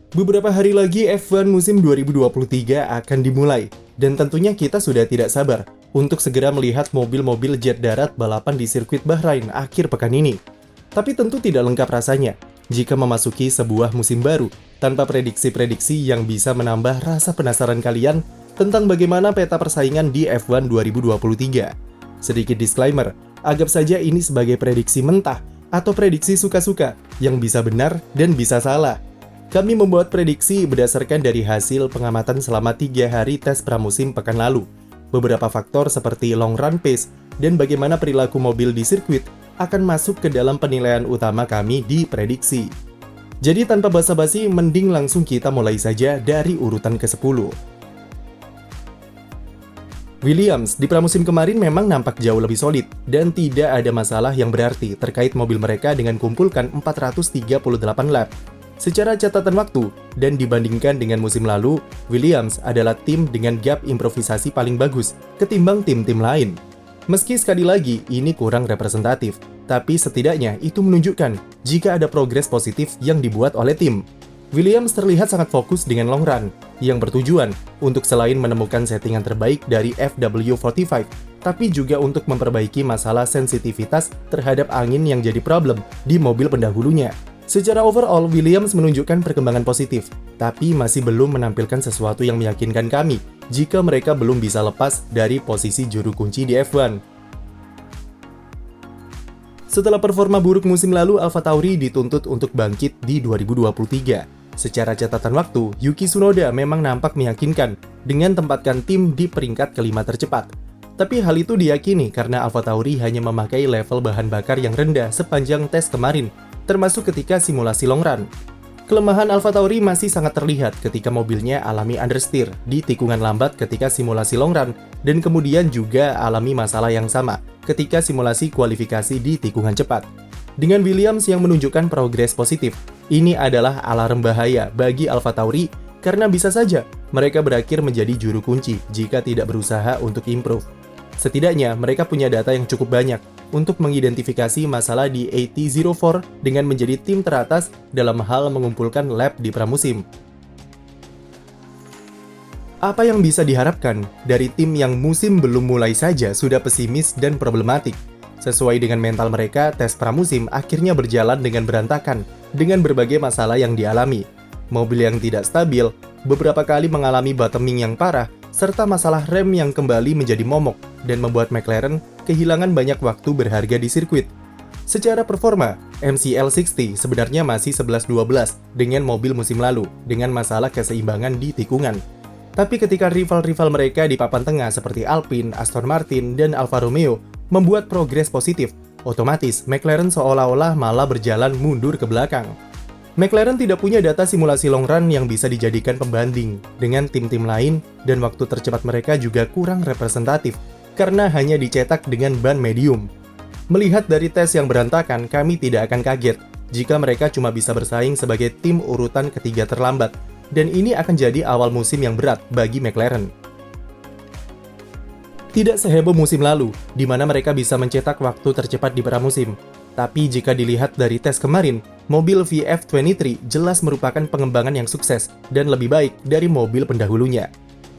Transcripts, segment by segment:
Beberapa hari lagi F1 musim 2023 akan dimulai, dan tentunya kita sudah tidak sabar untuk segera melihat mobil-mobil jet darat balapan di sirkuit Bahrain akhir pekan ini. Tapi tentu tidak lengkap rasanya jika memasuki sebuah musim baru tanpa prediksi-prediksi yang bisa menambah rasa penasaran kalian tentang bagaimana peta persaingan di F1 2023. Sedikit disclaimer, anggap saja ini sebagai prediksi mentah atau prediksi suka-suka yang bisa benar dan bisa salah. Kami membuat prediksi berdasarkan dari hasil pengamatan selama 3 hari tes pramusim pekan lalu. Beberapa faktor seperti long run pace dan bagaimana perilaku mobil di sirkuit akan masuk ke dalam penilaian utama kami di prediksi. Jadi tanpa basa-basi, mending langsung kita mulai saja dari urutan ke-10. Williams di pramusim kemarin memang nampak jauh lebih solid dan tidak ada masalah yang berarti terkait mobil mereka dengan kumpulkan 438 lap. Secara catatan waktu, dan dibandingkan dengan musim lalu, Williams adalah tim dengan gap improvisasi paling bagus ketimbang tim-tim lain. Meski sekali lagi ini kurang representatif, tapi setidaknya itu menunjukkan jika ada progres positif yang dibuat oleh tim. Williams terlihat sangat fokus dengan long run, yang bertujuan untuk selain menemukan settingan terbaik dari FW45, tapi juga untuk memperbaiki masalah sensitivitas terhadap angin yang jadi problem di mobil pendahulunya. Secara overall, Williams menunjukkan perkembangan positif, tapi masih belum menampilkan sesuatu yang meyakinkan kami jika mereka belum bisa lepas dari posisi juru kunci di F1. Setelah performa buruk musim lalu, AlphaTauri dituntut untuk bangkit di 2023. Secara catatan waktu, Yuki Tsunoda memang nampak meyakinkan dengan tempatkan tim di peringkat kelima tercepat. Tapi hal itu diyakini karena AlphaTauri hanya memakai level bahan bakar yang rendah sepanjang tes kemarin, termasuk ketika simulasi long run. Kelemahan AlphaTauri masih sangat terlihat ketika mobilnya alami understeer di tikungan lambat ketika simulasi long run, dan kemudian juga alami masalah yang sama ketika simulasi kualifikasi di tikungan cepat. Dengan Williams yang menunjukkan progres positif, ini adalah alarm bahaya bagi AlphaTauri karena bisa saja mereka berakhir menjadi juru kunci jika tidak berusaha untuk improve. Setidaknya mereka punya data yang cukup banyak untuk mengidentifikasi masalah di AT04 dengan menjadi tim teratas dalam hal mengumpulkan lap di pramusim. Apa yang bisa diharapkan dari tim yang musim belum mulai saja sudah pesimis dan problematik? Sesuai dengan mental mereka, tes pramusim akhirnya berjalan dengan berantakan dengan berbagai masalah yang dialami. Mobil yang tidak stabil, beberapa kali mengalami bottoming yang parah, serta masalah rem yang kembali menjadi momok dan membuat McLaren kehilangan banyak waktu berharga di sirkuit. Secara performa, MCL60 sebenarnya masih 11-12 dengan mobil musim lalu dengan masalah keseimbangan di tikungan. Tapi ketika rival-rival mereka di papan tengah seperti Alpine, Aston Martin, dan Alfa Romeo membuat progres positif, otomatis McLaren seolah-olah malah berjalan mundur ke belakang. McLaren tidak punya data simulasi long run yang bisa dijadikan pembanding dengan tim-tim lain, dan waktu tercepat mereka juga kurang representatif karena hanya dicetak dengan ban medium. Melihat dari tes yang berantakan, kami tidak akan kaget jika mereka cuma bisa bersaing sebagai tim urutan ketiga terlambat, dan ini akan jadi awal musim yang berat bagi McLaren. Tidak seheboh musim lalu, di mana mereka bisa mencetak waktu tercepat di pramusim. Tapi jika dilihat dari tes kemarin, mobil VF23 jelas merupakan pengembangan yang sukses dan lebih baik dari mobil pendahulunya.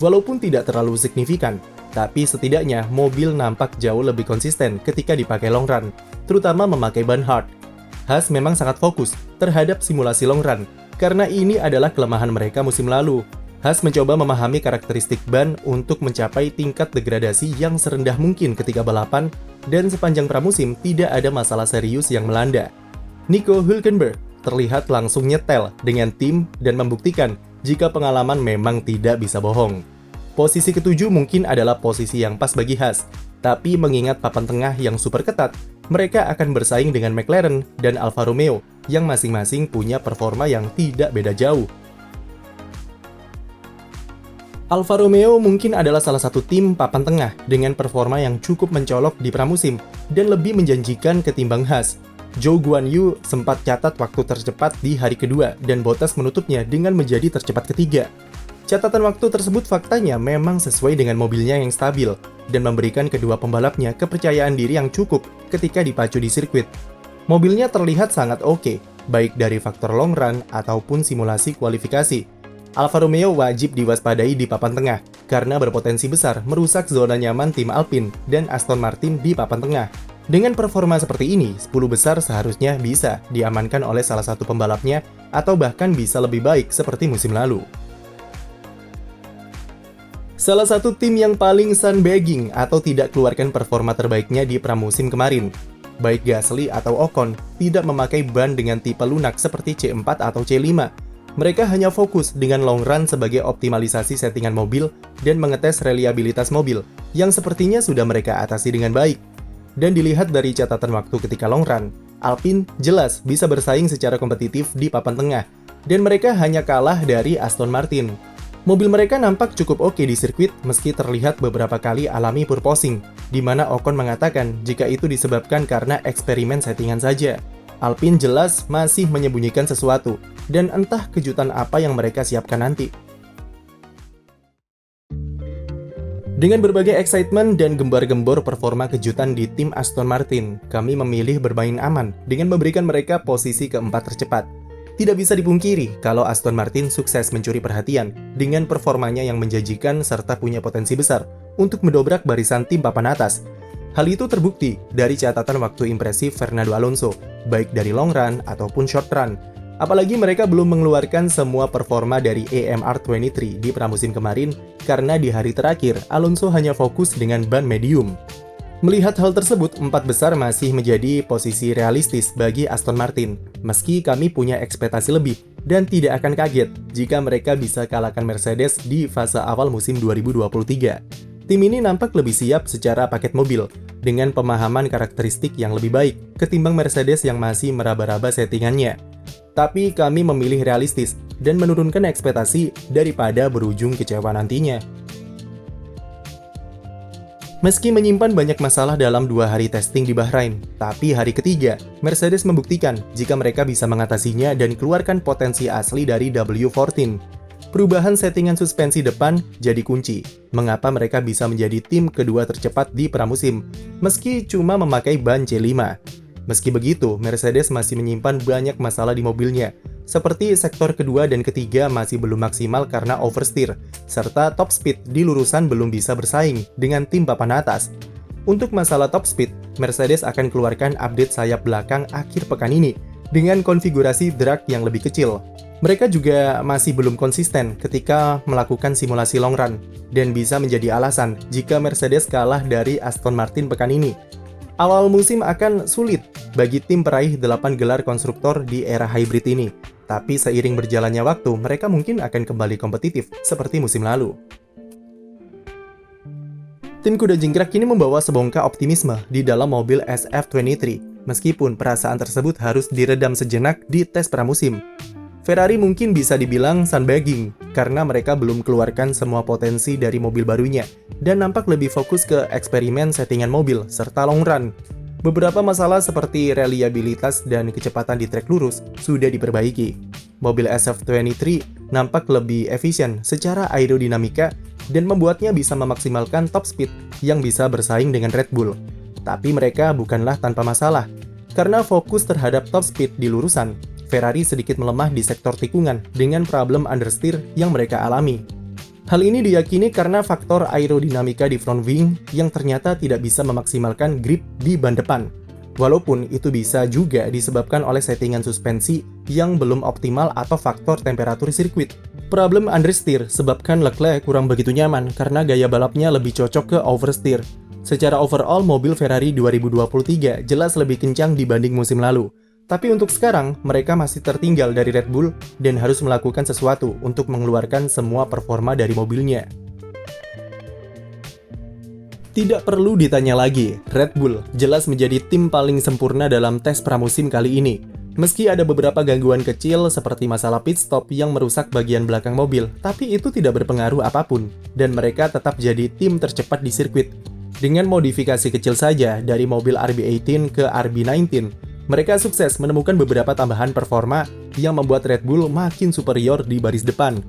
Walaupun tidak terlalu signifikan, tapi setidaknya mobil nampak jauh lebih konsisten ketika dipakai long run, terutama memakai ban hard. Haas memang sangat fokus terhadap simulasi long run, karena ini adalah kelemahan mereka musim lalu. Haas mencoba memahami karakteristik ban untuk mencapai tingkat degradasi yang serendah mungkin ketika balapan, dan sepanjang pramusim tidak ada masalah serius yang melanda. Nico Hülkenberg terlihat langsung nyetel dengan tim dan membuktikan jika pengalaman memang tidak bisa bohong. Posisi ketujuh mungkin adalah posisi yang pas bagi Haas, tapi mengingat papan tengah yang super ketat, mereka akan bersaing dengan McLaren dan Alfa Romeo yang masing-masing punya performa yang tidak beda jauh. Alfa Romeo mungkin adalah salah satu tim papan tengah dengan performa yang cukup mencolok di pramusim dan lebih menjanjikan ketimbang Haas. Zhou Guanyu sempat catat waktu tercepat di hari kedua dan Bottas menutupnya dengan menjadi tercepat ketiga. Catatan waktu tersebut faktanya memang sesuai dengan mobilnya yang stabil dan memberikan kedua pembalapnya kepercayaan diri yang cukup ketika dipacu di sirkuit. Mobilnya terlihat sangat oke, baik dari faktor long run ataupun simulasi kualifikasi. Alfa Romeo wajib diwaspadai di papan tengah, karena berpotensi besar merusak zona nyaman tim Alpine dan Aston Martin di papan tengah. Dengan performa seperti ini, 10 besar seharusnya bisa diamankan oleh salah satu pembalapnya, atau bahkan bisa lebih baik seperti musim lalu. Salah satu tim yang paling sandbagging atau tidak keluarkan performa terbaiknya di pramusim kemarin, baik Gasly atau Ocon, tidak memakai ban dengan tipe lunak seperti C4 atau C5. Mereka hanya fokus dengan long run sebagai optimalisasi settingan mobil dan mengetes reliabilitas mobil, yang sepertinya sudah mereka atasi dengan baik. Dan dilihat dari catatan waktu ketika long run, Alpine jelas bisa bersaing secara kompetitif di papan tengah, dan mereka hanya kalah dari Aston Martin. Mobil mereka nampak cukup oke di sirkuit meski terlihat beberapa kali alami purposing, di mana Ocon mengatakan jika itu disebabkan karena eksperimen settingan saja. Alpine jelas masih menyembunyikan sesuatu, dan entah kejutan apa yang mereka siapkan nanti. Dengan berbagai excitement dan gembar-gembor performa kejutan di tim Aston Martin, kami memilih bermain aman dengan memberikan mereka posisi keempat tercepat. Tidak bisa dipungkiri kalau Aston Martin sukses mencuri perhatian dengan performanya yang menjanjikan serta punya potensi besar untuk mendobrak barisan tim papan atas. Hal itu terbukti dari catatan waktu impresif Fernando Alonso, baik dari long run ataupun short run. Apalagi mereka belum mengeluarkan semua performa dari AMR23 di pramusim kemarin, karena di hari terakhir Alonso hanya fokus dengan ban medium. Melihat hal tersebut, 4 besar masih menjadi posisi realistis bagi Aston Martin, meski kami punya ekspektasi lebih dan tidak akan kaget jika mereka bisa kalahkan Mercedes di fase awal musim 2023. Tim ini nampak lebih siap secara paket mobil, dengan pemahaman karakteristik yang lebih baik ketimbang Mercedes yang masih meraba-raba settingannya. Tapi kami memilih realistis dan menurunkan ekspektasi daripada berujung kecewa nantinya. Meski menyimpan banyak masalah dalam 2 hari testing di Bahrain, tapi hari ketiga, Mercedes membuktikan jika mereka bisa mengatasinya dan keluarkan potensi asli dari W14. Perubahan settingan suspensi depan jadi kunci, mengapa mereka bisa menjadi tim kedua tercepat di pramusim, meski cuma memakai ban C5. Meski begitu, Mercedes masih menyimpan banyak masalah di mobilnya, seperti sektor kedua dan ketiga masih belum maksimal karena oversteer, serta top speed di lurusan belum bisa bersaing dengan tim papan atas. Untuk masalah top speed, Mercedes akan keluarkan update sayap belakang akhir pekan ini, dengan konfigurasi drag yang lebih kecil. Mereka juga masih belum konsisten ketika melakukan simulasi long run, dan bisa menjadi alasan jika Mercedes kalah dari Aston Martin pekan ini. Awal musim akan sulit bagi tim peraih 8 gelar konstruktor di era hybrid ini, tapi seiring berjalannya waktu, mereka mungkin akan kembali kompetitif seperti musim lalu. Tim kuda jingkrak kini membawa sebongkah optimisme di dalam mobil SF23, meskipun perasaan tersebut harus diredam sejenak di tes pramusim. Ferrari mungkin bisa dibilang sandbagging, karena mereka belum keluarkan semua potensi dari mobil barunya, dan nampak lebih fokus ke eksperimen settingan mobil, serta long run. Beberapa masalah seperti reliabilitas dan kecepatan di trek lurus sudah diperbaiki. Mobil SF23 nampak lebih efisien secara aerodinamika, dan membuatnya bisa memaksimalkan top speed yang bisa bersaing dengan Red Bull. Tapi mereka bukanlah tanpa masalah, karena fokus terhadap top speed di lurusan, Ferrari sedikit melemah di sektor tikungan dengan problem understeer yang mereka alami. Hal ini diyakini karena faktor aerodinamika di front wing yang ternyata tidak bisa memaksimalkan grip di ban depan. Walaupun itu bisa juga disebabkan oleh settingan suspensi yang belum optimal atau faktor temperatur sirkuit. Problem understeer sebabkan Leclerc kurang begitu nyaman karena gaya balapnya lebih cocok ke oversteer. Secara overall, mobil Ferrari 2023 jelas lebih kencang dibanding musim lalu. Tapi untuk sekarang, mereka masih tertinggal dari Red Bull dan harus melakukan sesuatu untuk mengeluarkan semua performa dari mobilnya. Tidak perlu ditanya lagi, Red Bull jelas menjadi tim paling sempurna dalam tes pramusim kali ini. Meski ada beberapa gangguan kecil seperti masalah pit stop yang merusak bagian belakang mobil, tapi itu tidak berpengaruh apapun, dan mereka tetap jadi tim tercepat di sirkuit. Dengan modifikasi kecil saja dari mobil RB18 ke RB19, mereka sukses menemukan beberapa tambahan performa yang membuat Red Bull makin superior di baris depan.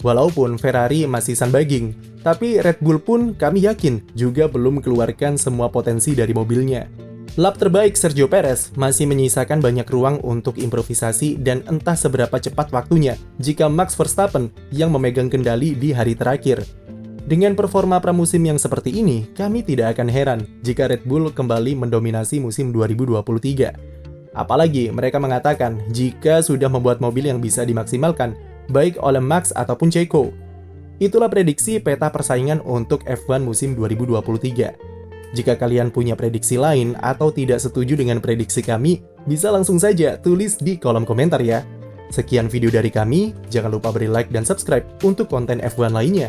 Walaupun Ferrari masih sandbagging, tapi Red Bull pun kami yakin juga belum keluarkan semua potensi dari mobilnya. Lap terbaik Sergio Perez masih menyisakan banyak ruang untuk improvisasi dan entah seberapa cepat waktunya jika Max Verstappen yang memegang kendali di hari terakhir. Dengan performa pramusim yang seperti ini, kami tidak akan heran jika Red Bull kembali mendominasi musim 2023. Apalagi mereka mengatakan jika sudah membuat mobil yang bisa dimaksimalkan, baik oleh Max ataupun Checo. Itulah prediksi peta persaingan untuk F1 musim 2023. Jika kalian punya prediksi lain atau tidak setuju dengan prediksi kami, bisa langsung saja tulis di kolom komentar ya. Sekian video dari kami, jangan lupa beri like dan subscribe untuk konten F1 lainnya.